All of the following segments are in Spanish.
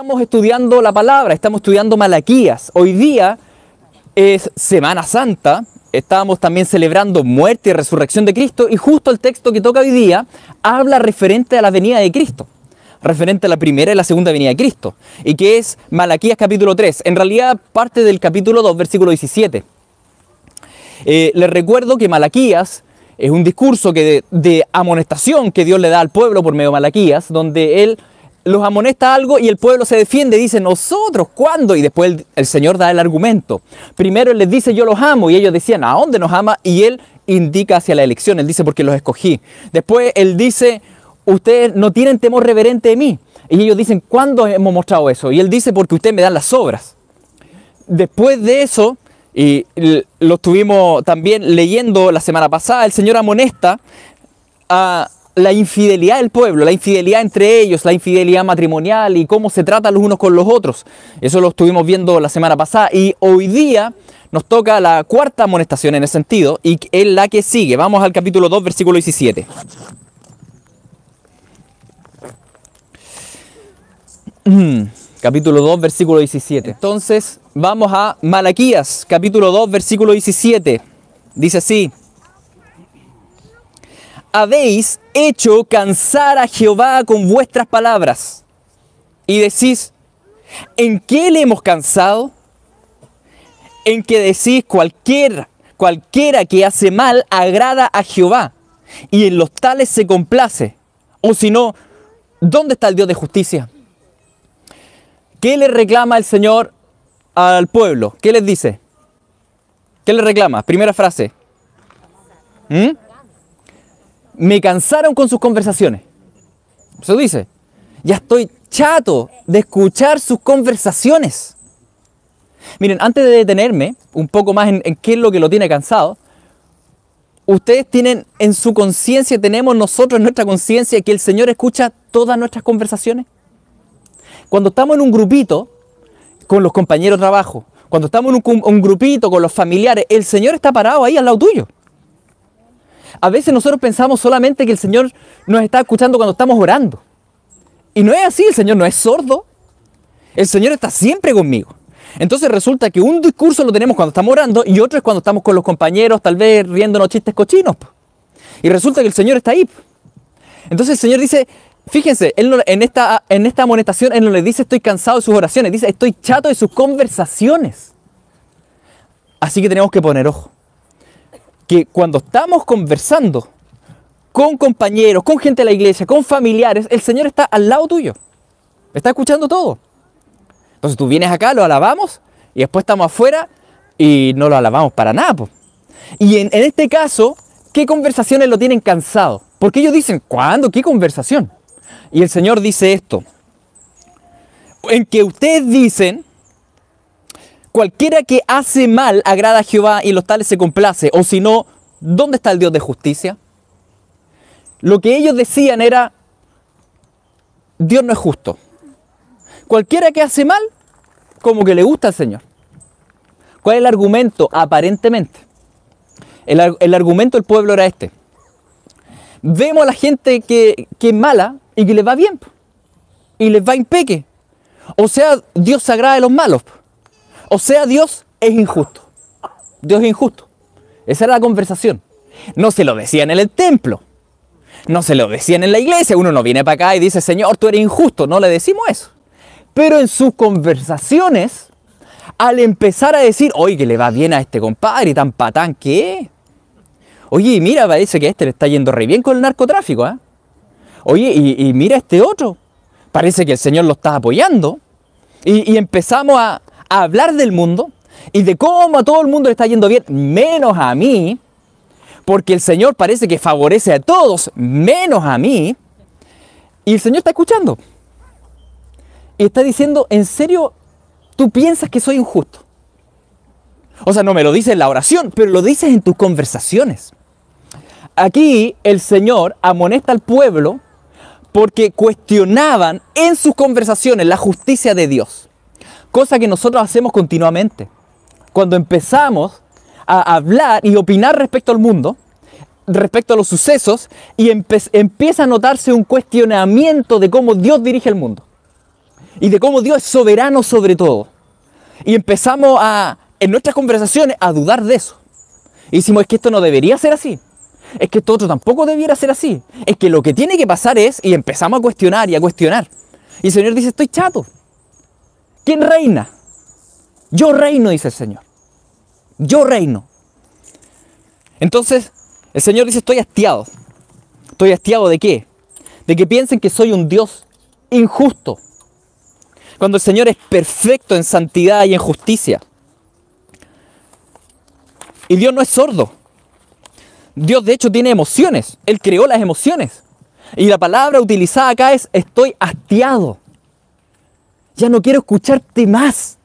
Estamos estudiando la palabra, estamos estudiando Malaquías. Hoy día es Semana Santa, estábamos también celebrando muerte y resurrección de Cristo, y justo el texto que toca hoy día habla referente a la venida de Cristo, referente a la primera y la segunda venida de Cristo, y que es Malaquías capítulo 3, en realidad parte del capítulo 2, versículo 17. Les recuerdo que Malaquías es un discurso de amonestación que Dios le da al pueblo por medio de Malaquías, donde Él los amonesta algo y el pueblo se defiende, dice, ¿nosotros cuándo? Y después el Señor da el argumento. Primero Él les dice, yo los amo, y ellos decían, ¿a dónde nos ama? Y Él indica hacia la elección, Él dice, porque los escogí. Después Él dice, ustedes no tienen temor reverente de mí. Y ellos dicen, ¿cuándo hemos mostrado eso? Y Él dice, porque ustedes me dan las obras. Después de eso, y lo estuvimos también leyendo la semana pasada, el Señor amonesta a la infidelidad del pueblo, la infidelidad entre ellos, la infidelidad matrimonial y cómo se tratan los unos con los otros. Eso lo estuvimos viendo la semana pasada y hoy día nos toca la cuarta amonestación en ese sentido y es la que sigue. Vamos al capítulo 2, versículo 17. Capítulo 2, versículo 17. Entonces, vamos a Malaquías, capítulo 2, versículo 17. Dice así: habéis hecho cansar a Jehová con vuestras palabras. Y decís, ¿en qué le hemos cansado? En que decís, cualquiera que hace mal agrada a Jehová, y en los tales se complace. O si no, ¿dónde está el Dios de justicia? ¿Qué le reclama el Señor al pueblo? ¿Qué les dice? ¿Qué le reclama? Primera frase. Me cansaron con sus conversaciones. Eso dice. Ya estoy chato de escuchar sus conversaciones. Miren, antes de detenerme un poco más en qué es lo que lo tiene cansado, ustedes tienen en su conciencia, tenemos nosotros en nuestra conciencia que el Señor escucha todas nuestras conversaciones. Cuando estamos en un grupito con los compañeros de trabajo, cuando estamos en un grupito con los familiares, el Señor está parado ahí al lado tuyo. A veces nosotros pensamos solamente que el Señor nos está escuchando cuando estamos orando. Y no es así, el Señor no es sordo. El Señor está siempre conmigo. Entonces resulta que un discurso lo tenemos cuando estamos orando y otro es cuando estamos con los compañeros, tal vez riéndonos chistes cochinos. Y resulta que el Señor está ahí. Entonces el Señor dice, fíjense, en esta amonestación Él no le dice estoy cansado de sus oraciones, dice estoy chato de sus conversaciones. Así que tenemos que poner ojo. Que cuando estamos conversando con compañeros, con gente de la iglesia, con familiares, el Señor está al lado tuyo. Está escuchando todo. Entonces tú vienes acá, lo alabamos y después estamos afuera y no lo alabamos para nada. Po. Y en este caso, ¿qué conversaciones lo tienen cansado? Porque ellos dicen, ¿cuándo? ¿Qué conversación? Y el Señor dice esto. En que ustedes dicen, cualquiera que hace mal agrada a Jehová y los tales se complace. O si no, ¿dónde está el Dios de justicia? Lo que ellos decían era, Dios no es justo. Cualquiera que hace mal, como que le gusta al Señor. ¿Cuál es el argumento? Aparentemente. El argumento del pueblo era este. Vemos a la gente que es mala y que les va bien. Y les va impeque. O sea, Dios se agrada de los malos. O sea, Dios es injusto. Dios es injusto. Esa era la conversación. No se lo decían en el templo. No se lo decían en la iglesia. Uno no viene para acá y dice, Señor, tú eres injusto. No le decimos eso. Pero en sus conversaciones, al empezar a decir, oye, que le va bien a este compadre y tan patán que es. Oye, mira, parece que a este le está yendo re bien con el narcotráfico, ¿eh? Oye, y mira a este otro. Parece que el Señor lo está apoyando. Y empezamos a hablar del mundo y de cómo a todo el mundo le está yendo bien, menos a mí, porque el Señor parece que favorece a todos, menos a mí, y el Señor está escuchando. Y está diciendo, ¿en serio tú piensas que soy injusto? O sea, no me lo dices en la oración, pero lo dices en tus conversaciones. Aquí el Señor amonesta al pueblo porque cuestionaban en sus conversaciones la justicia de Dios. Cosa que nosotros hacemos continuamente. Cuando empezamos a hablar y opinar respecto al mundo, respecto a los sucesos, y empieza a notarse un cuestionamiento de cómo Dios dirige el mundo. y de cómo Dios es soberano sobre todo. Y empezamos en nuestras conversaciones a dudar de eso. Y decimos, es que esto no debería ser así. Es que esto otro tampoco debiera ser así. Es que lo que tiene que pasar es, y empezamos a cuestionar y a cuestionar. Y el Señor dice, estoy chato. ¿Quién reina? Yo reino, dice el Señor. Yo reino. Entonces, el Señor dice, estoy hastiado. ¿Estoy hastiado de qué? De que piensen que soy un Dios injusto. Cuando el Señor es perfecto en santidad y en justicia. Y Dios no es sordo. Dios de hecho tiene emociones. Él creó las emociones. Y la palabra utilizada acá es estoy hastiado. Ya no quiero escucharte más.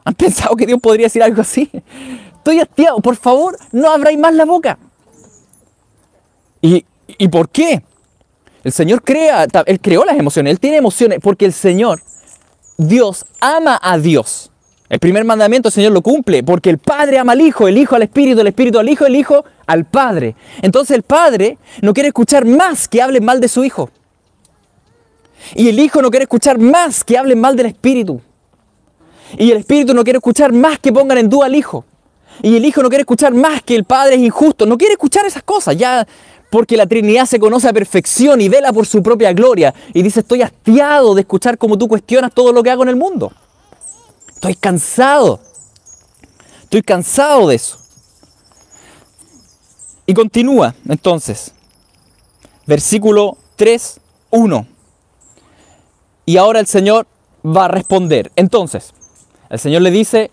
¿Han pensado que Dios podría decir algo así? Estoy hastiado. Por favor, no abráis más la boca. ¿Y por qué? El Señor Él creó las emociones. Él tiene emociones porque el Señor, Dios, ama a Dios. El primer mandamiento el Señor lo cumple porque el Padre ama al Hijo, el Hijo al Espíritu, el Espíritu al Hijo, el Hijo al Padre. Entonces el Padre no quiere escuchar más que hablen mal de su Hijo. Y el Hijo no quiere escuchar más que hablen mal del Espíritu. Y el Espíritu no quiere escuchar más que pongan en duda al Hijo. Y el Hijo no quiere escuchar más que el Padre es injusto. No quiere escuchar esas cosas ya porque la Trinidad se conoce a perfección y vela por su propia gloria. Y dice, estoy hastiado de escuchar cómo tú cuestionas todo lo que hago en el mundo. Estoy cansado. Estoy cansado de eso. Y continúa, entonces. Versículo 3:1. Y ahora el Señor va a responder. Entonces, el Señor le dice,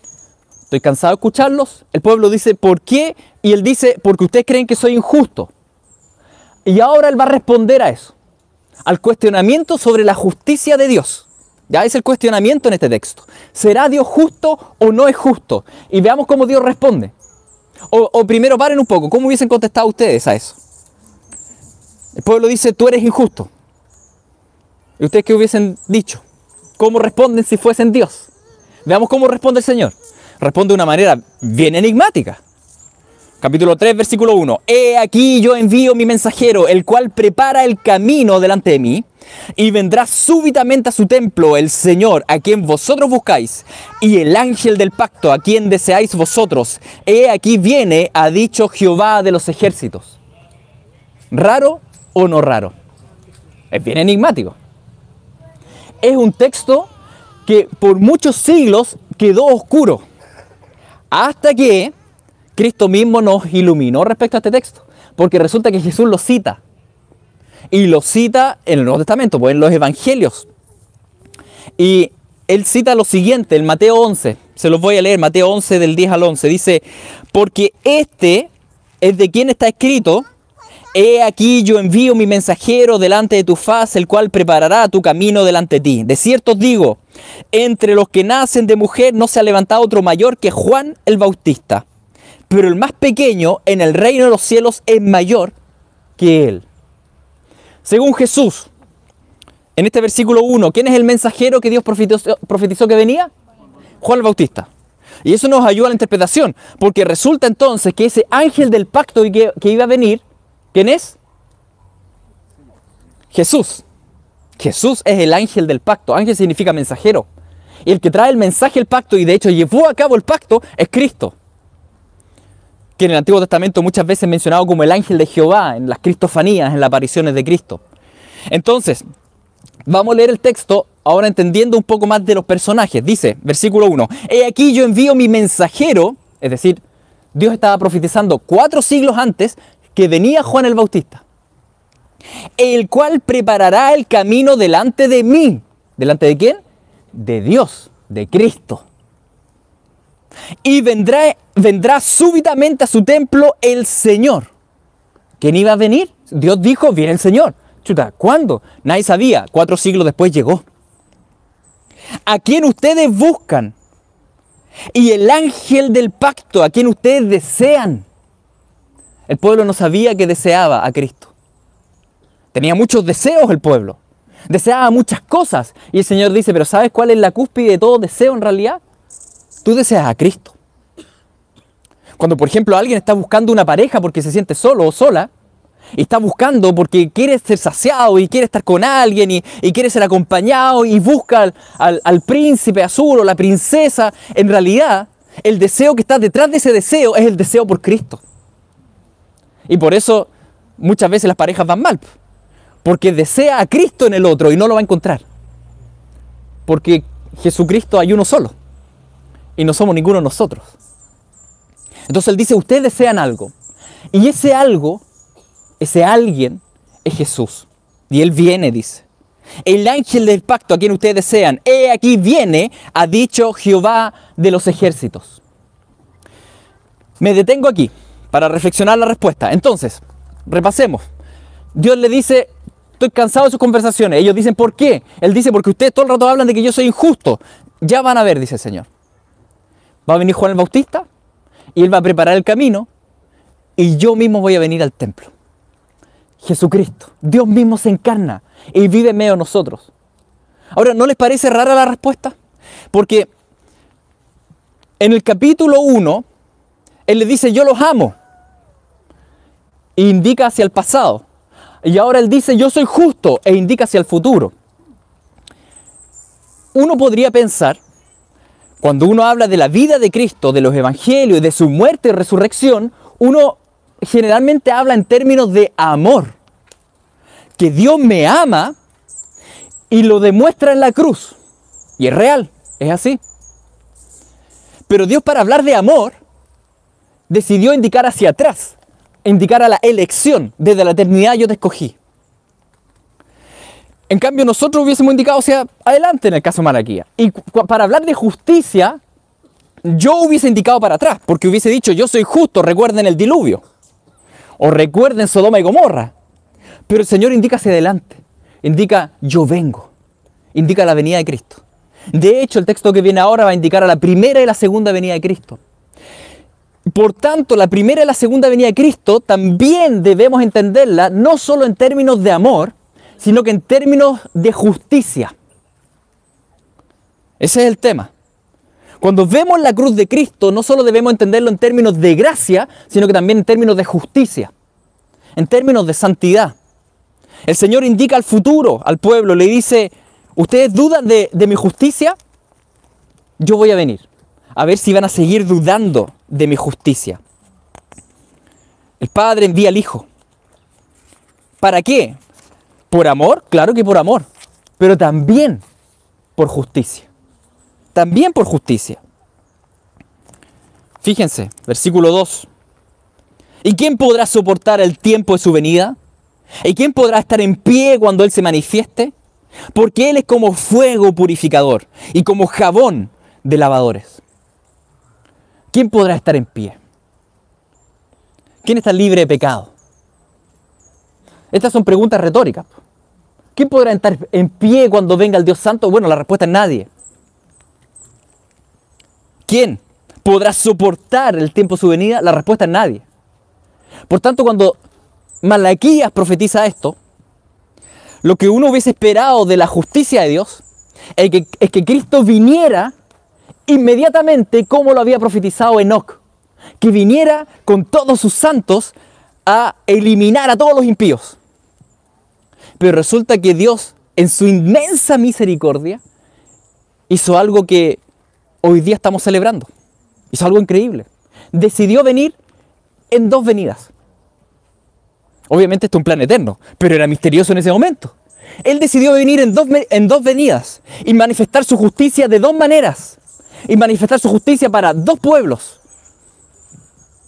estoy cansado de escucharlos. El pueblo dice, ¿por qué? Y él dice, porque ustedes creen que soy injusto. Y ahora él va a responder a eso. Al cuestionamiento sobre la justicia de Dios. Ya es el cuestionamiento en este texto. ¿Será Dios justo o no es justo? Y veamos cómo Dios responde. O primero paren un poco. ¿Cómo hubiesen contestado ustedes a eso? El pueblo dice, tú eres injusto. ¿Y ustedes qué hubiesen dicho? ¿Cómo responden si fuesen Dios? Veamos cómo responde el Señor. Responde de una manera bien enigmática. Capítulo 3, versículo 1. He aquí yo envío mi mensajero, el cual prepara el camino delante de mí, y vendrá súbitamente a su templo el Señor, a quien vosotros buscáis, y el ángel del pacto, a quien deseáis vosotros. He aquí viene, ha dicho Jehová de los ejércitos. ¿Raro o no raro? Es bien enigmático. Es un texto que por muchos siglos quedó oscuro, hasta que Cristo mismo nos iluminó respecto a este texto, porque resulta que Jesús lo cita, y lo cita en el Nuevo Testamento, pues en los Evangelios, y él cita lo siguiente, en Mateo 11, se los voy a leer, Mateo 11 del 10 al 11, dice, porque este es de quien está escrito, he aquí yo envío mi mensajero delante de tu faz, el cual preparará tu camino delante de ti. De cierto os digo, entre los que nacen de mujer no se ha levantado otro mayor que Juan el Bautista, pero el más pequeño en el reino de los cielos es mayor que él. Según Jesús, en este versículo 1, ¿quién es el mensajero que Dios profetizó que venía? Juan el Bautista. Y eso nos ayuda a la interpretación, porque resulta entonces que ese ángel del pacto que iba a venir, ¿quién es? Jesús. Jesús es el ángel del pacto. Ángel significa mensajero. Y el que trae el mensaje del pacto y de hecho llevó a cabo el pacto es Cristo. Que en el Antiguo Testamento muchas veces es mencionado como el ángel de Jehová, en las cristofanías, en las apariciones de Cristo. Entonces, vamos a leer el texto ahora entendiendo un poco más de los personajes. Dice, versículo 1, he aquí yo envío mi mensajero, es decir, Dios estaba profetizando 4 siglos antes que venía Juan el Bautista, el cual preparará el camino delante de mí. ¿Delante de quién? De Dios, de Cristo. Y vendrá súbitamente a su templo el Señor. ¿Quién iba a venir? Dios dijo, viene el Señor. Chuta, ¿cuándo? Nadie sabía. 4 siglos después llegó. A quien ustedes buscan. Y el ángel del pacto, a quien ustedes desean. El pueblo no sabía que deseaba a Cristo. Tenía muchos deseos el pueblo. Deseaba muchas cosas. Y el Señor dice, pero ¿sabes cuál es la cúspide de todo deseo en realidad? Tú deseas a Cristo. Cuando, por ejemplo, alguien está buscando una pareja porque se siente solo o sola, y está buscando porque quiere ser saciado y quiere estar con alguien y quiere ser acompañado y busca al príncipe azul o la princesa, en realidad el deseo que está detrás de ese deseo es el deseo por Cristo. Y por eso muchas veces las parejas van mal, porque desea a Cristo en el otro y no lo va a encontrar. Porque Jesucristo hay uno solo y no somos ninguno de nosotros. Entonces Él dice, ustedes desean algo y ese algo, ese alguien es Jesús. Y Él viene, dice. El ángel del pacto a quien ustedes desean, he aquí viene, ha dicho Jehová de los ejércitos. Me detengo aquí para reflexionar la respuesta. Entonces, repasemos. Dios le dice, estoy cansado de sus conversaciones. Ellos dicen, ¿por qué? Él dice, porque ustedes todo el rato hablan de que yo soy injusto. Ya van a ver, dice el Señor. Va a venir Juan el Bautista y Él va a preparar el camino y yo mismo voy a venir al templo. Jesucristo, Dios mismo se encarna y vive en medio de nosotros. Ahora, ¿no les parece rara la respuesta? Porque en el capítulo 1, Él le dice, yo los amo. E indica hacia el pasado. Y ahora Él dice, yo soy justo, e indica hacia el futuro. Uno podría pensar, cuando uno habla de la vida de Cristo, de los evangelios, de su muerte y resurrección, uno generalmente habla en términos de amor. Que Dios me ama y lo demuestra en la cruz. Y es real, es así. Pero Dios, para hablar de amor, decidió indicar hacia atrás, indicar a la elección. Desde la eternidad yo te escogí. En cambio, nosotros hubiésemos indicado hacia adelante en el caso de Malaquías. Y para hablar de justicia, yo hubiese indicado para atrás, porque hubiese dicho, yo soy justo, recuerden el diluvio. O recuerden Sodoma y Gomorra. Pero el Señor indica hacia adelante. Indica, yo vengo. Indica la venida de Cristo. De hecho, el texto que viene ahora va a indicar a la primera y la segunda venida de Cristo. Por tanto, la primera y la segunda venida de Cristo también debemos entenderla no solo en términos de amor, sino que en términos de justicia. Ese es el tema. Cuando vemos la cruz de Cristo, no solo debemos entenderlo en términos de gracia, sino que también en términos de justicia, en términos de santidad. El Señor indica al futuro, al pueblo, le dice, ¿ustedes dudan de mi justicia? Yo voy a venir, a ver si van a seguir dudando de mi justicia. El Padre envía al Hijo. ¿Para qué? ¿Por amor? Claro que por amor, pero también por justicia. También por justicia. Fíjense, versículo 2. ¿Y quién podrá soportar el tiempo de su venida? ¿Y quién podrá estar en pie cuando Él se manifieste? Porque Él es como fuego purificador y como jabón de lavadores. ¿Quién podrá estar en pie? ¿Quién está libre de pecado? Estas son preguntas retóricas. ¿Quién podrá estar en pie cuando venga el Dios Santo? Bueno, la respuesta es nadie. ¿Quién podrá soportar el tiempo de su venida? La respuesta es nadie. Por tanto, cuando Malaquías profetiza esto, lo que uno hubiese esperado de la justicia de Dios es que Cristo viniera inmediatamente como lo había profetizado Enoc, que viniera con todos sus santos a eliminar a todos los impíos. Pero resulta que Dios, en su inmensa misericordia, hizo algo que hoy día estamos celebrando. Hizo algo increíble. Decidió venir en 2 venidas. Obviamente esto es un plan eterno, pero era misterioso en ese momento. Él decidió venir en dos venidas y manifestar su justicia de 2 maneras. Y manifestar su justicia para 2 pueblos,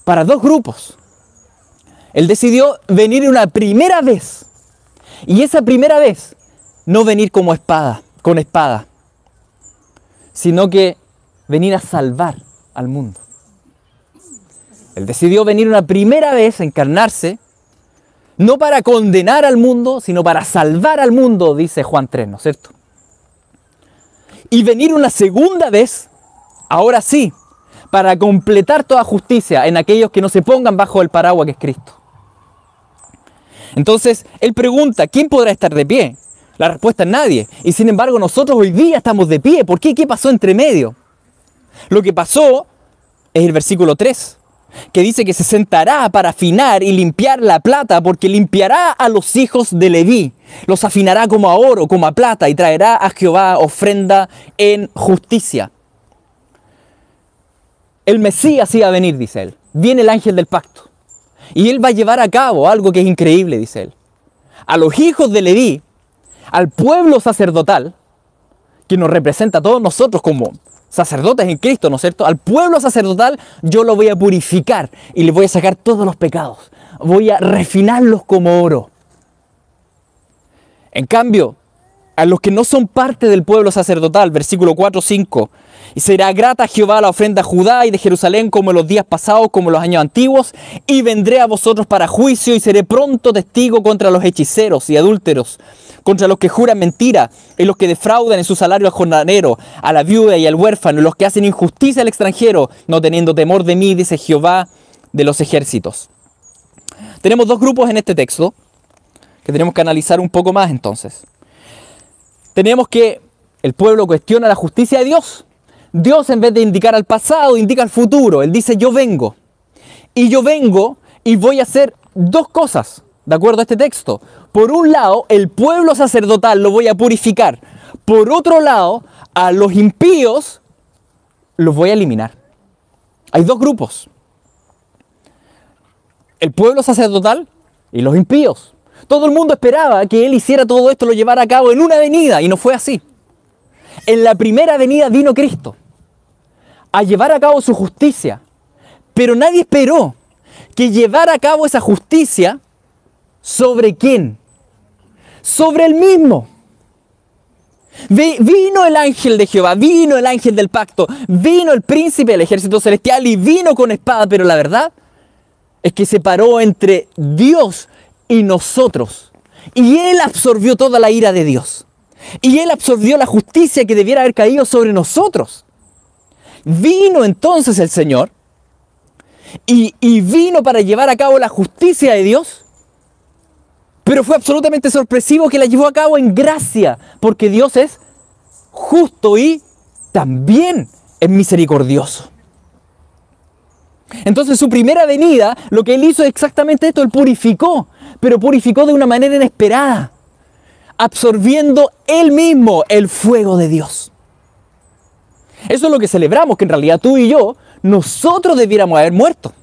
para 2 grupos. Él decidió venir una primera vez. Y esa primera vez, no venir como espada, con espada, sino que venir a salvar al mundo. Él decidió venir una primera vez a encarnarse, no para condenar al mundo, sino para salvar al mundo, dice Juan 3, ¿no es cierto? Y venir una segunda vez, ahora sí, para completar toda justicia en aquellos que no se pongan bajo el paraguas que es Cristo. Entonces, él pregunta, ¿quién podrá estar de pie? La respuesta es nadie. Y sin embargo, nosotros hoy día estamos de pie. ¿Por qué? ¿Qué pasó entre medio? Lo que pasó es el versículo 3. que dice que se sentará para afinar y limpiar la plata, porque limpiará a los hijos de Leví, los afinará como a oro, como a plata, y traerá a Jehová ofrenda en justicia. El Mesías iba a venir, dice él. Viene el ángel del pacto. Y él va a llevar a cabo algo que es increíble, dice él. A los hijos de Leví, al pueblo sacerdotal, que nos representa a todos nosotros como sacerdotes en Cristo, ¿no es cierto? Al pueblo sacerdotal yo lo voy a purificar y le voy a sacar todos los pecados. Voy a refinarlos como oro. En cambio, a los que no son parte del pueblo sacerdotal, versículo 4, 5, y será grata a Jehová la ofrenda a Judá y de Jerusalén como en los días pasados, como en los años antiguos, y vendré a vosotros para juicio y seré pronto testigo contra los hechiceros y adúlteros, contra los que juran mentira y los que defraudan en su salario al jornalero, a la viuda y al huérfano, y los que hacen injusticia al extranjero, no teniendo temor de mí, dice Jehová de los ejércitos. Tenemos dos grupos en este texto que tenemos que analizar un poco más entonces. Tenemos que el pueblo cuestiona la justicia de Dios. Dios, en vez de indicar al pasado, indica al futuro. Él dice, yo vengo. Y yo vengo y voy a hacer dos cosas, de acuerdo a este texto. Por un lado, el pueblo sacerdotal lo voy a purificar. Por otro lado, a los impíos los voy a eliminar. Hay dos grupos. El pueblo sacerdotal y los impíos. Todo el mundo esperaba que él hiciera todo esto, lo llevara a cabo en una venida, y no fue así. En la primera venida vino Cristo a llevar a cabo su justicia, pero nadie esperó que llevara a cabo esa justicia ¿sobre quién? Sobre él mismo. Vino el ángel de Jehová, vino el ángel del pacto, vino el príncipe del ejército celestial y vino con espada, pero la verdad es que se paró entre Dios y nosotros. Y él absorbió toda la ira de Dios. Y él absorbió la justicia que debiera haber caído sobre nosotros. Vino entonces el Señor y vino para llevar a cabo la justicia de Dios, pero fue absolutamente sorpresivo que la llevó a cabo en gracia, porque Dios es justo y también es misericordioso. Entonces su primera venida, lo que él hizo es exactamente esto, él purificó, pero purificó de una manera inesperada, absorbiendo él mismo el fuego de Dios. Eso es lo que celebramos, que en realidad tú y yo, nosotros debiéramos haber muerto.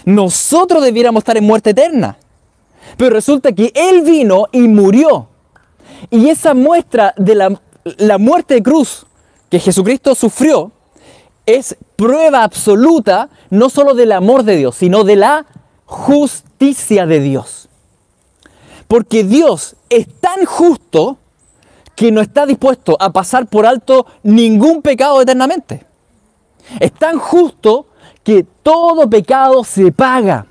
Nosotros debiéramos estar en muerte eterna. Pero resulta que él vino y murió. Y esa muestra de la muerte de cruz que Jesucristo sufrió es prueba absoluta no solo del amor de Dios, sino de la justicia de Dios. Porque Dios es tan justo que no está dispuesto a pasar por alto ningún pecado eternamente. Es tan justo que todo pecado se paga.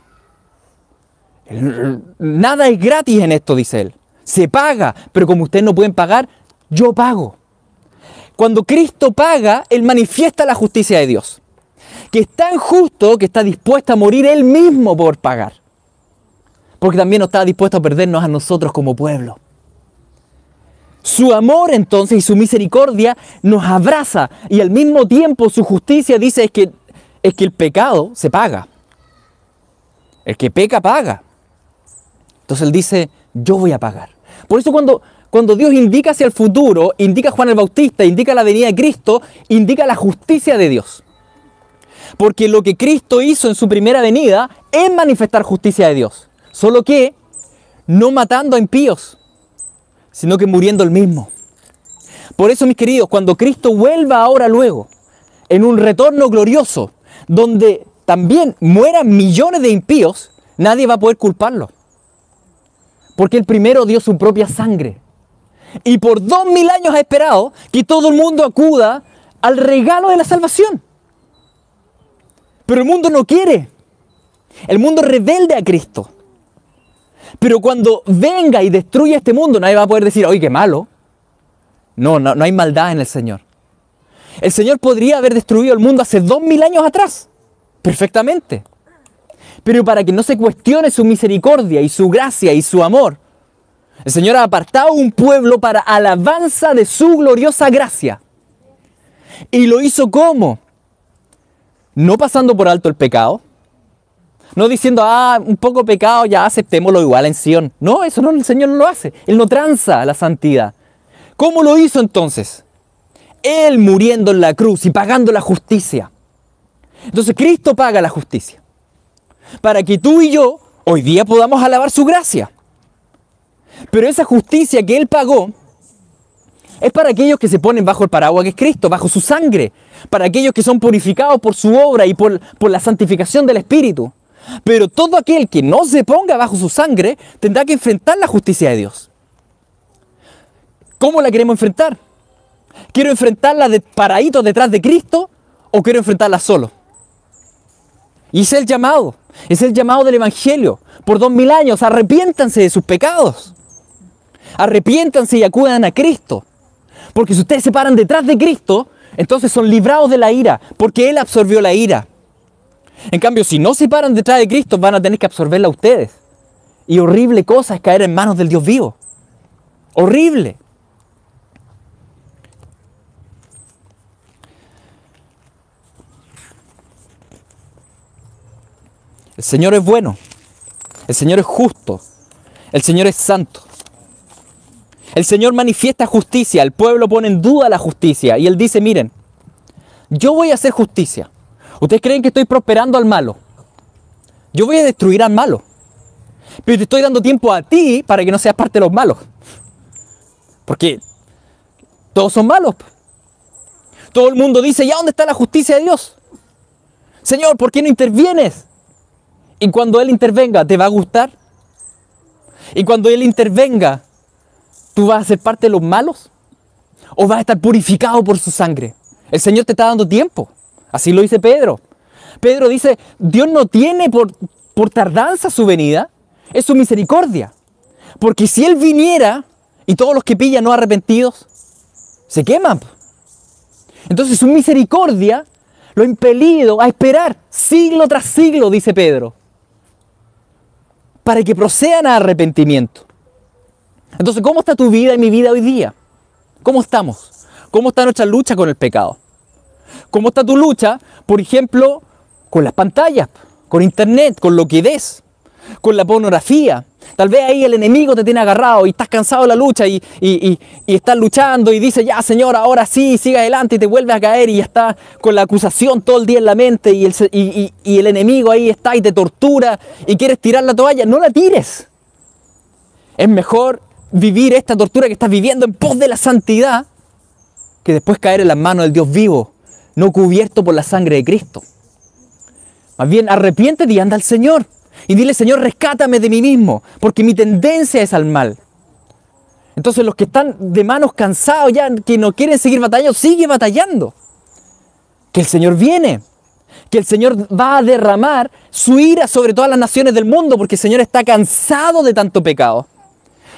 Nada es gratis en esto, dice él. Se paga, pero como ustedes no pueden pagar, yo pago. Cuando Cristo paga, él manifiesta la justicia de Dios, que es tan justo que está dispuesto a morir él mismo por pagar. Porque también no estaba dispuesto a perdernos a nosotros como pueblo. Su amor entonces y su misericordia nos abraza, y al mismo tiempo su justicia dice es que el pecado se paga. El que peca paga. Entonces él dice, yo voy a pagar. Por eso cuando Dios indica hacia el futuro, indica a Juan el Bautista, indica la venida de Cristo, indica la justicia de Dios. Porque lo que Cristo hizo en su primera venida es manifestar justicia de Dios. Solo que no matando a impíos, sino que muriendo él mismo. Por eso, mis queridos, cuando Cristo vuelva ahora luego, en un retorno glorioso, donde también mueran millones de impíos, nadie va a poder culparlo. Porque él primero dio su propia sangre. Y por 2000 años ha esperado que todo el mundo acuda al regalo de la salvación. Pero el mundo no quiere. El mundo es rebelde a Cristo. Pero cuando venga y destruya este mundo, nadie va a poder decir, oye, qué malo. No hay maldad en el Señor. El Señor podría haber destruido el mundo hace 2000 años atrás. Perfectamente. Pero para que no se cuestione su misericordia y su gracia y su amor, el Señor ha apartado un pueblo para alabanza de su gloriosa gracia. Y lo hizo ¿cómo? No pasando por alto el pecado, No diciendo, un poco pecado, ya aceptémoslo igual en Sion. No, eso no, el Señor no lo hace. Él no tranza la santidad. ¿Cómo lo hizo entonces? Él muriendo en la cruz y pagando la justicia. Entonces Cristo paga la justicia. Para que tú y yo hoy día podamos alabar su gracia. Pero esa justicia que Él pagó es para aquellos que se ponen bajo el paraguas que es Cristo, bajo su sangre. Para aquellos que son purificados por su obra y por la santificación del Espíritu. Pero todo aquel que no se ponga bajo su sangre tendrá que enfrentar la justicia de Dios. ¿Cómo la queremos enfrentar? ¿Quiero enfrentarla paradito detrás de Cristo o quiero enfrentarla solo? Y ese es el llamado. Es el llamado del Evangelio. Por 2000 años, arrepiéntanse de sus pecados. Arrepiéntanse y acudan a Cristo. Porque si ustedes se paran detrás de Cristo, entonces son librados de la ira, porque Él absorbió la ira. En cambio, si no se paran detrás de Cristo, van a tener que absorberla ustedes. Y horrible cosa es caer en manos del Dios vivo. Horrible. El Señor es bueno. El Señor es justo. El Señor es santo. El Señor manifiesta justicia. El pueblo pone en duda la justicia. Y Él dice, miren, yo voy a hacer justicia. Ustedes creen que estoy prosperando al malo. Yo voy a destruir al malo. Pero te estoy dando tiempo a ti para que no seas parte de los malos. Porque todos son malos. Todo el mundo dice, ¿ya dónde está la justicia de Dios? Señor, ¿por qué no intervienes? Y cuando Él intervenga, ¿te va a gustar? Y cuando Él intervenga, ¿tú vas a ser parte de los malos? ¿O vas a estar purificado por su sangre? El Señor te está dando tiempo. Así lo dice Pedro. Pedro dice, Dios no tiene por tardanza su venida, es su misericordia. Porque si Él viniera y todos los que pillan no arrepentidos, se queman. Entonces su misericordia lo ha impelido a esperar siglo tras siglo, dice Pedro, para que procedan a arrepentimiento. Entonces, ¿cómo está tu vida y mi vida hoy día? ¿Cómo estamos? ¿Cómo está nuestra lucha con el pecado? ¿Cómo está tu lucha, por ejemplo, con las pantallas, con internet, con lo que ves, con la pornografía? Tal vez ahí el enemigo te tiene agarrado y estás cansado de la lucha y estás luchando y dices, ya Señor, ahora sí, sigue adelante y te vuelves a caer y ya estás con la acusación todo el día en la mente y el enemigo ahí está y te tortura y quieres tirar la toalla. No la tires. Es mejor vivir esta tortura que estás viviendo en pos de la santidad que después caer en las manos del Dios vivo, no cubierto por la sangre de Cristo. Más bien, arrepiéntete y anda al Señor. Y dile, Señor, rescátame de mí mismo, porque mi tendencia es al mal. Entonces los que están de manos cansados ya, que no quieren seguir batallando, sigue batallando. Que el Señor viene, que el Señor va a derramar su ira sobre todas las naciones del mundo, porque el Señor está cansado de tanto pecado.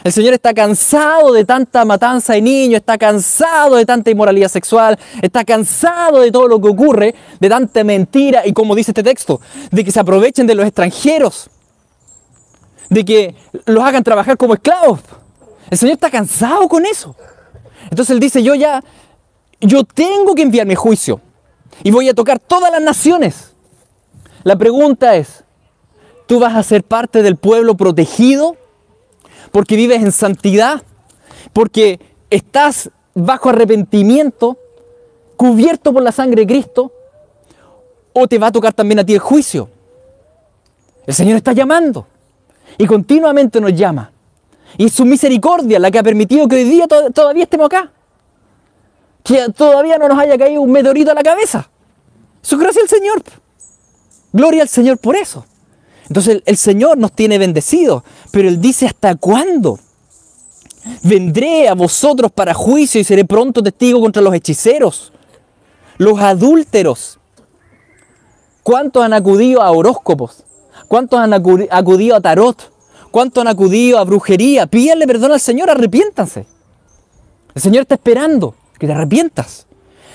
El Señor está cansado de tanta matanza de niños, está cansado de tanta inmoralidad sexual, está cansado de todo lo que ocurre, de tanta mentira y, como dice este texto, de que se aprovechen de los extranjeros, de que los hagan trabajar como esclavos. El Señor está cansado con eso. Entonces Él dice, yo tengo que enviar mi juicio y voy a tocar todas las naciones. La pregunta es, ¿tú vas a ser parte del pueblo protegido? Porque vives en santidad, porque estás bajo arrepentimiento, cubierto por la sangre de Cristo, o te va a tocar también a ti el juicio. El Señor está llamando y continuamente nos llama. Y es su misericordia la que ha permitido que hoy día todavía estemos acá. Que todavía no nos haya caído un meteorito a la cabeza. Eso es gracia al Señor. Gloria al Señor por eso. Entonces el Señor nos tiene bendecidos, pero Él dice, ¿hasta cuándo? Vendré a vosotros para juicio y seré pronto testigo contra los hechiceros, los adúlteros. ¿Cuántos han acudido a horóscopos? ¿Cuántos han acudido a tarot? ¿Cuántos han acudido a brujería? Pídanle perdón al Señor, arrepiéntanse. El Señor está esperando que te arrepientas.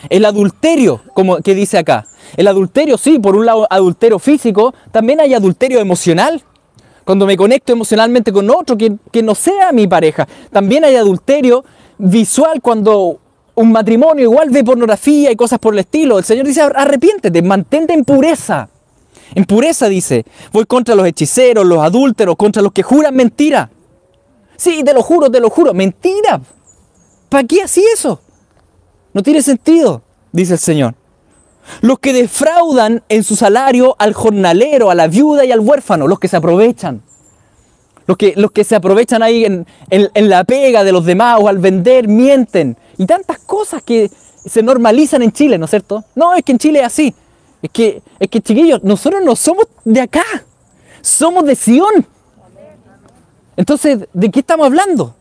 El adulterio, como que dice acá. El adulterio, sí, por un lado adulterio físico, también hay adulterio emocional. Cuando me conecto emocionalmente con otro que no sea mi pareja. También hay adulterio visual cuando un matrimonio igual ve pornografía y cosas por el estilo. El Señor dice, arrepiéntete, mantente en pureza. En pureza, dice. Voy contra los hechiceros, los adúlteros, contra los que juran mentira. Sí, te lo juro, mentira. ¿Para qué así eso? No tiene sentido, dice el Señor. Los que defraudan en su salario al jornalero, a la viuda y al huérfano, los que se aprovechan. Los que se aprovechan ahí en la pega de los demás o al vender, mienten. Y tantas cosas que se normalizan en Chile, ¿no es cierto? No, es que en Chile es así. Es que chiquillos, nosotros no somos de acá. Somos de Sion. Entonces, ¿de qué estamos hablando?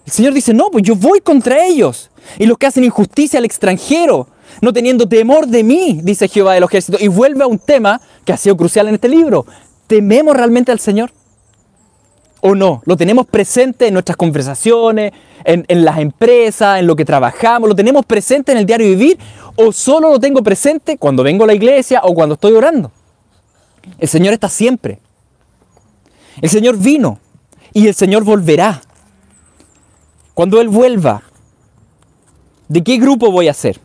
El Señor dice, no, pues yo voy contra ellos. Y los que hacen injusticia al extranjero, no teniendo temor de mí, dice Jehová de los ejércitos. Y vuelve a un tema que ha sido crucial en este libro. ¿Tememos realmente al Señor? ¿O no? ¿Lo tenemos presente en nuestras conversaciones, en las empresas, en lo que trabajamos? ¿Lo tenemos presente en el diario vivir? ¿O solo lo tengo presente cuando vengo a la iglesia o cuando estoy orando? El Señor está siempre. El Señor vino y el Señor volverá. Cuando Él vuelva, ¿de qué grupo voy a ser?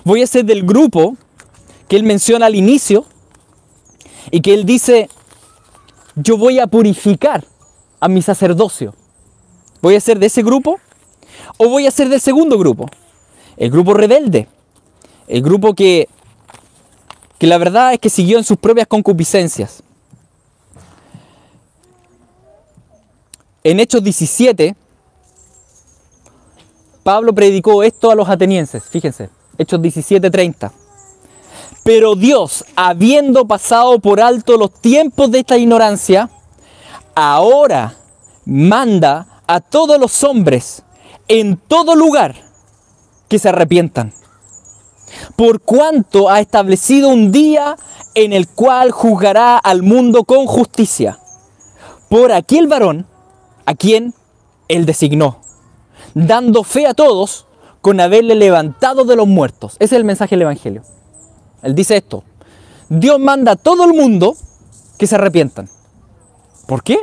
Voy a ser del grupo que Él menciona al inicio y que Él dice, yo voy a purificar a mi sacerdocio. ¿Voy a ser de ese grupo? ¿O voy a ser del segundo grupo? El grupo rebelde. El grupo que la verdad es que siguió en sus propias concupiscencias. En Hechos 17, Pablo predicó esto a los atenienses. Fíjense, Hechos 17:30. Pero Dios, habiendo pasado por alto los tiempos de esta ignorancia, ahora manda a todos los hombres en todo lugar que se arrepientan, por cuanto ha establecido un día en el cual juzgará al mundo con justicia, por aquel varón a quien Él designó, dando fe a todos con haberle levantado de los muertos. Ese es el mensaje del Evangelio. Él dice esto: Dios manda a todo el mundo que se arrepientan. ¿Por qué?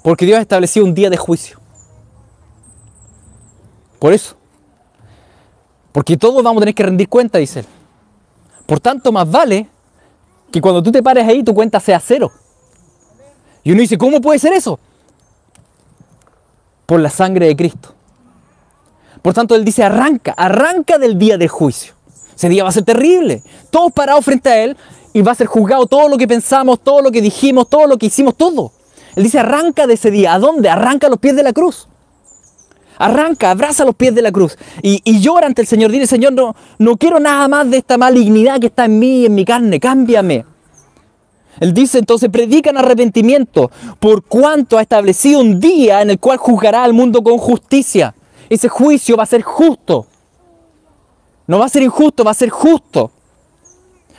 Porque Dios ha establecido un día de juicio. Por eso. Porque todos vamos a tener que rendir cuenta, dice Él. Por tanto, más vale que cuando tú te pares ahí, tu cuenta sea cero. Y uno dice, ¿cómo puede ser eso? Por la sangre de Cristo. Por tanto, Él dice, arranca del día del juicio. Ese día va a ser terrible. Todos parados frente a Él y va a ser juzgado todo lo que pensamos, todo lo que dijimos, todo lo que hicimos, todo. Él dice, arranca de ese día. ¿A dónde? Arranca a los pies de la cruz. Arranca, abraza los pies de la cruz. Y llora ante el Señor. Dile, Señor, no quiero nada más de esta malignidad que está en mí y en mi carne. Cámbiame. Él dice, entonces, predican arrepentimiento, por cuanto ha establecido un día en el cual juzgará al mundo con justicia. Ese juicio va a ser justo. No va a ser injusto, va a ser justo.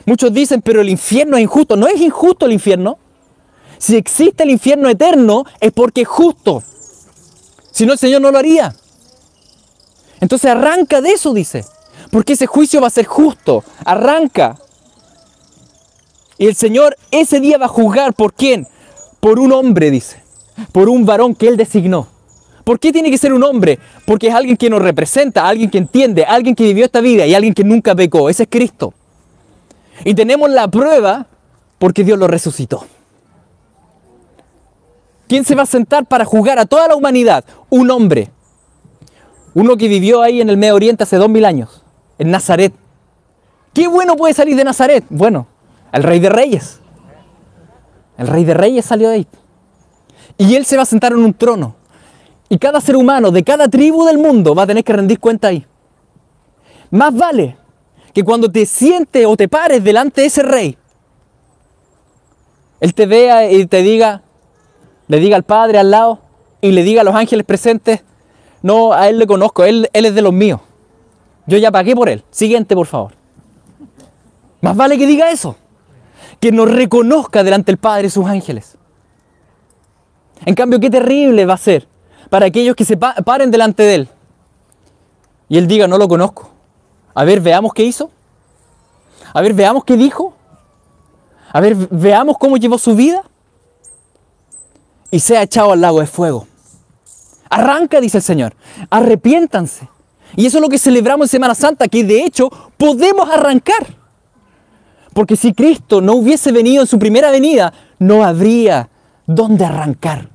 Muchos dicen, pero el infierno es injusto. No es injusto el infierno. Si existe el infierno eterno, es porque es justo. Si no, el Señor no lo haría. Entonces arranca de eso, dice. Porque ese juicio va a ser justo. Arranca. Y el Señor ese día va a juzgar, ¿por quién? Por un hombre, dice. Por un varón que Él designó. ¿Por qué tiene que ser un hombre? Porque es alguien que nos representa, alguien que entiende, alguien que vivió esta vida y alguien que nunca pecó. Ese es Cristo. Y tenemos la prueba porque Dios lo resucitó. ¿Quién se va a sentar para juzgar a toda la humanidad? Un hombre. Uno que vivió ahí en el Medio Oriente hace 2000 años, en Nazaret. ¿Qué bueno puede salir de Nazaret? Bueno, el Rey de Reyes. El Rey de Reyes salió de ahí. Y Él se va a sentar en un trono. Y cada ser humano de cada tribu del mundo va a tener que rendir cuenta ahí. Más vale que cuando te sientes o te pares delante de ese rey, Él te vea y te diga, le diga al Padre al lado y le diga a los ángeles presentes, no, a Él le conozco, él es de los míos. Yo ya pagué por Él. Siguiente, por favor. Más vale que diga eso. Que nos reconozca delante del Padre y sus ángeles. En cambio, qué terrible va a ser para aquellos que se paren delante de Él y Él diga, no lo conozco. A ver, veamos qué hizo. A ver, veamos qué dijo. A ver, veamos cómo llevó su vida. Y sea echado al lago de fuego. Arranca, dice el Señor. Arrepiéntanse. Y eso es lo que celebramos en Semana Santa, que de hecho podemos arrancar. Porque si Cristo no hubiese venido en su primera venida, no habría dónde arrancar.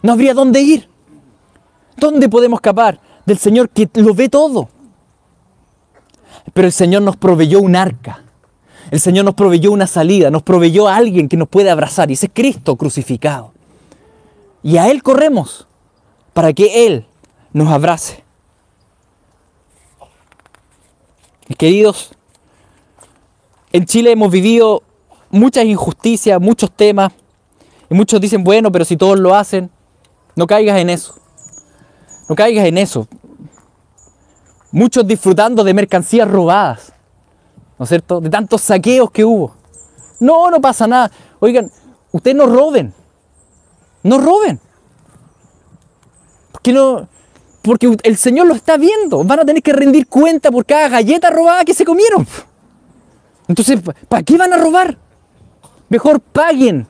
No habría dónde ir. ¿Dónde podemos escapar del Señor que lo ve todo? Pero el Señor nos proveyó un arca. El Señor nos proveyó una salida, nos proveyó a alguien que nos puede abrazar, y ese es Cristo crucificado. Y a Él corremos para que Él nos abrace. Mis queridos, en Chile hemos vivido muchas injusticias, muchos temas, y muchos dicen, bueno, pero si todos lo hacen, no caigas en eso. No caigas en eso. Muchos disfrutando de mercancías robadas, ¿no es cierto? De tantos saqueos que hubo. No, no pasa nada. Oigan, ustedes no roben. No roben. ¿Por qué no? Porque el Señor lo está viendo. Van a tener que rendir cuenta por cada galleta robada que se comieron. Entonces, ¿para qué van a robar? Mejor paguen.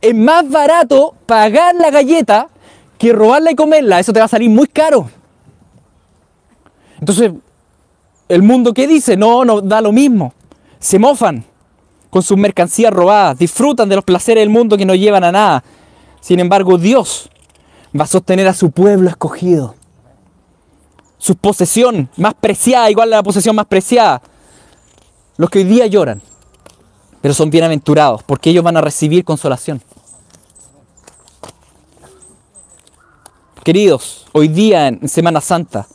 Es más barato pagar la galleta que robarla y comerla. Eso te va a salir muy caro. Entonces, el mundo, ¿qué dice? No, no da lo mismo. Se mofan con sus mercancías robadas, disfrutan de los placeres del mundo que no llevan a nada. Sin embargo, Dios va a sostener a su pueblo escogido. Su posesión más preciada, igual a la posesión más preciada. Los que hoy día lloran, pero son bienaventurados, porque ellos van a recibir consolación. Queridos, hoy día en Semana Santa,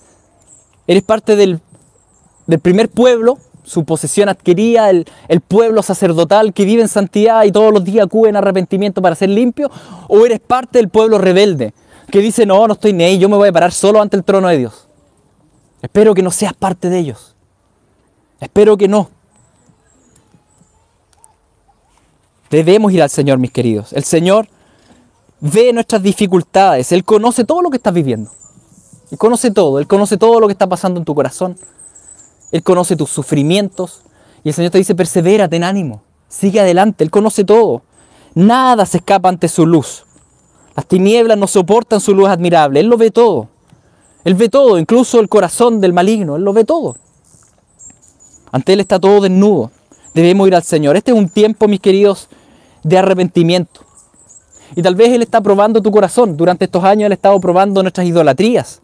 eres parte del primer pueblo, su posesión adquirida, el pueblo sacerdotal que vive en santidad y todos los días acude en arrepentimiento para ser limpio, o eres parte del pueblo rebelde, que dice, no, no estoy ni ahí, yo me voy a parar solo ante el trono de Dios. Espero que no seas parte de ellos. Espero que no. Debemos ir al Señor, mis queridos. El Señor ve nuestras dificultades. Él conoce todo lo que estás viviendo. Él conoce todo. Él conoce todo lo que está pasando en tu corazón. Él conoce tus sufrimientos. Y el Señor te dice, persevera, ten ánimo. Sigue adelante. Él conoce todo. Nada se escapa ante su luz. Las tinieblas no soportan su luz admirable. Él lo ve todo. Él ve todo, incluso el corazón del maligno. Él lo ve todo. Ante Él está todo desnudo. Debemos ir al Señor. Este es un tiempo, mis queridos, de arrepentimiento. Y tal vez Él está probando tu corazón. Durante estos años Él ha estado probando nuestras idolatrías.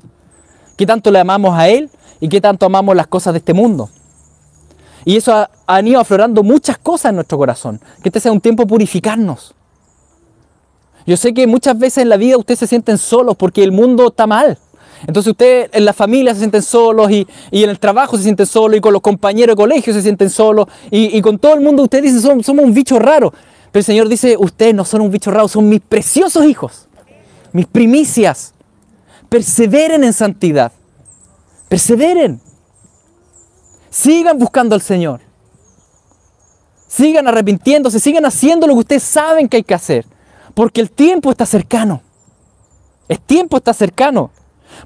Qué tanto le amamos a Él y qué tanto amamos las cosas de este mundo. Y eso han ido aflorando muchas cosas en nuestro corazón. Que este sea un tiempo de purificarnos. Yo sé que muchas veces en la vida ustedes se sienten solos porque el mundo está mal. Entonces ustedes en la familia se sienten solos y en el trabajo se sienten solos y con los compañeros de colegio se sienten solos y con todo el mundo ustedes dicen somos un bicho raro. Pero el Señor dice, ustedes no son un bicho raro, son mis preciosos hijos, mis primicias. Perseveren en santidad, perseveren. Sigan buscando al Señor. Sigan arrepintiéndose, sigan haciendo lo que ustedes saben que hay que hacer. Porque el tiempo está cercano. El tiempo está cercano.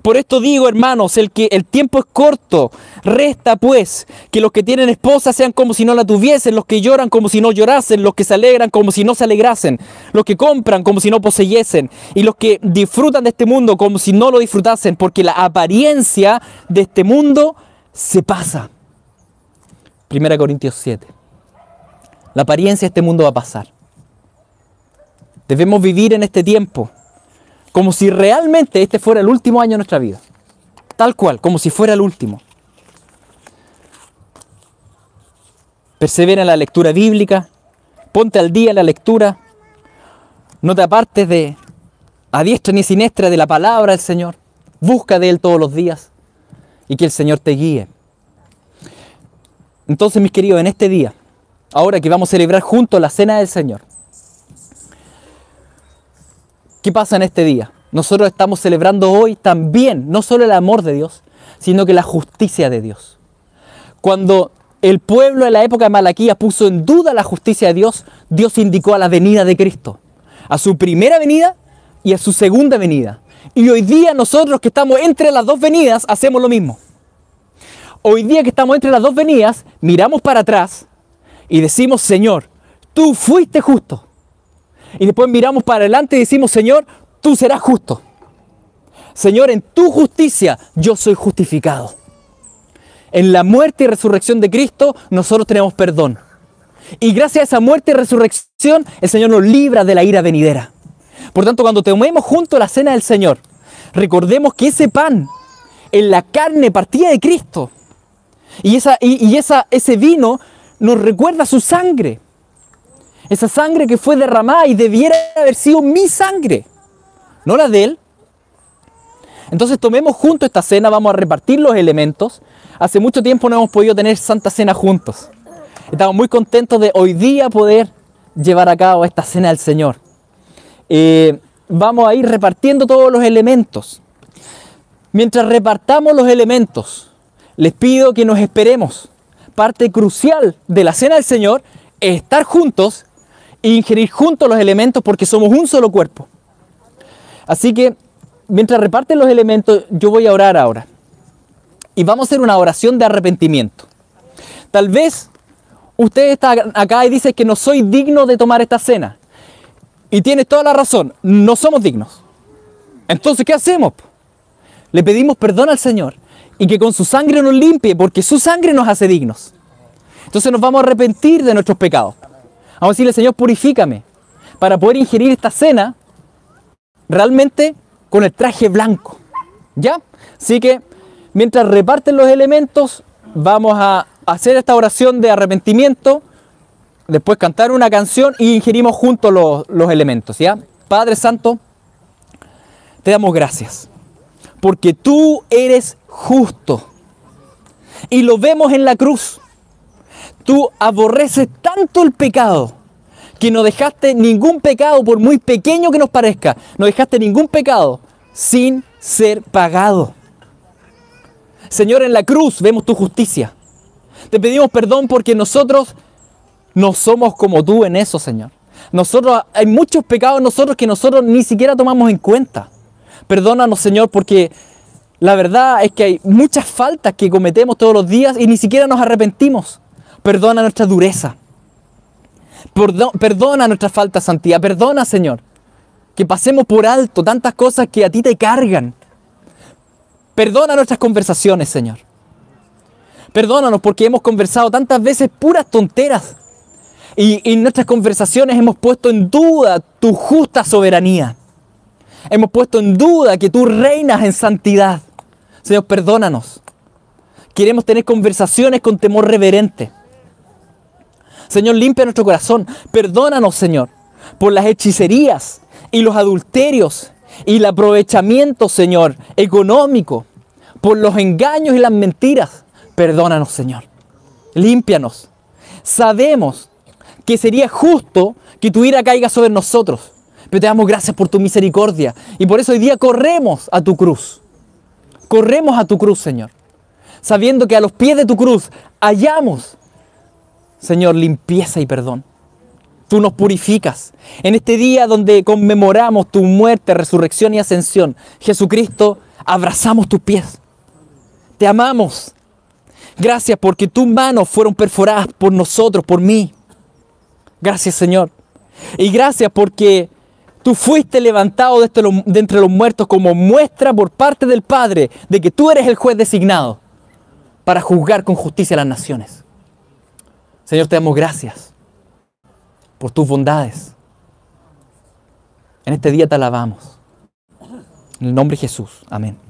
Por esto digo, hermanos, el tiempo es corto. Resta pues que los que tienen esposa sean como si no la tuviesen, los que lloran como si no llorasen, los que se alegran como si no se alegrasen, los que compran como si no poseyesen, y los que disfrutan de este mundo como si no lo disfrutasen, porque la apariencia de este mundo se pasa. 1 Corintios 7. La apariencia de este mundo va a pasar. Debemos vivir en este tiempo como si realmente este fuera el último año de nuestra vida. Tal cual, como si fuera el último. Persevera en la lectura bíblica. Ponte al día en la lectura. No te apartes a diestra ni siniestra de la palabra del Señor. Busca de Él todos los días. Y que el Señor te guíe. Entonces, mis queridos, en este día, ahora que vamos a celebrar juntos la Cena del Señor, ¿qué pasa en este día? Nosotros estamos celebrando hoy también, no solo el amor de Dios, sino que la justicia de Dios. Cuando el pueblo en la época de Malaquías puso en duda la justicia de Dios, Dios indicó a la venida de Cristo, a su primera venida y a su segunda venida. Y hoy día nosotros que estamos entre las dos venidas hacemos lo mismo. Hoy día que estamos entre las dos venidas, miramos para atrás y decimos, Señor, tú fuiste justo. Y después miramos para adelante y decimos, Señor, tú serás justo. Señor, en tu justicia yo soy justificado. En la muerte y resurrección de Cristo, nosotros tenemos perdón. Y gracias a esa muerte y resurrección, el Señor nos libra de la ira venidera. Por tanto, cuando tomemos juntos la cena del Señor, recordemos que ese pan en la carne partida de Cristo y ese vino nos recuerda su sangre. Esa sangre que fue derramada y debiera haber sido mi sangre, no la de Él. Entonces tomemos juntos esta cena, vamos a repartir los elementos. Hace mucho tiempo no hemos podido tener Santa Cena juntos. Estamos muy contentos de hoy día poder llevar a cabo esta cena del Señor. Vamos a ir repartiendo todos los elementos. Mientras repartamos los elementos, les pido que nos esperemos. Parte crucial de la cena del Señor es estar juntos e ingerir juntos los elementos porque somos un solo cuerpo. Así que mientras reparten los elementos, yo voy a orar ahora. Y vamos a hacer una oración de arrepentimiento. Tal vez usted está acá y dice que no soy digno de tomar esta cena. Y tiene toda la razón, no somos dignos. Entonces, ¿qué hacemos? Le pedimos perdón al Señor y que con su sangre nos limpie, porque su sangre nos hace dignos. Entonces nos vamos a arrepentir de nuestros pecados. Vamos a decirle, Señor, purifícame, para poder ingerir esta cena realmente con el traje blanco. ¿Ya? Así que, mientras reparten los elementos, vamos a hacer esta oración de arrepentimiento, después cantar una canción y ingerimos juntos los elementos, ¿ya? Padre Santo, te damos gracias, porque tú eres justo, y lo vemos en la cruz. Tú aborreces tanto el pecado, que no dejaste ningún pecado, por muy pequeño que nos parezca, no dejaste ningún pecado sin ser pagado. Señor, en la cruz vemos tu justicia. Te pedimos perdón porque nosotros no somos como tú en eso, Señor. Hay muchos pecados en nosotros que nosotros ni siquiera tomamos en cuenta. Perdónanos, Señor, porque la verdad es que hay muchas faltas que cometemos todos los días y ni siquiera nos arrepentimos. Perdona nuestra dureza. Perdona nuestra falta de santidad. Perdona, Señor, que pasemos por alto tantas cosas que a ti te cargan. Perdona nuestras conversaciones, Señor. Perdónanos porque hemos conversado tantas veces puras tonteras. Y en nuestras conversaciones hemos puesto en duda tu justa soberanía. Hemos puesto en duda que tú reinas en santidad. Señor, perdónanos. Queremos tener conversaciones con temor reverente. Señor, limpia nuestro corazón. Perdónanos, Señor, por las hechicerías y los adulterios y el aprovechamiento, Señor, económico, por los engaños y las mentiras. Perdónanos, Señor. Límpianos. Sabemos que sería justo que tu ira caiga sobre nosotros, pero te damos gracias por tu misericordia y por eso hoy día corremos a tu cruz. Corremos a tu cruz, Señor, sabiendo que a los pies de tu cruz hallamos, Señor, limpieza y perdón. Tú nos purificas. En este día donde conmemoramos tu muerte, resurrección y ascensión, Jesucristo, abrazamos tus pies. Te amamos. Gracias porque tus manos fueron perforadas por nosotros, por mí. Gracias, Señor. Y gracias porque tú fuiste levantado de entre los muertos como muestra por parte del Padre de que tú eres el juez designado para juzgar con justicia a las naciones. Señor, te damos gracias por tus bondades. En este día te alabamos. En el nombre de Jesús. Amén.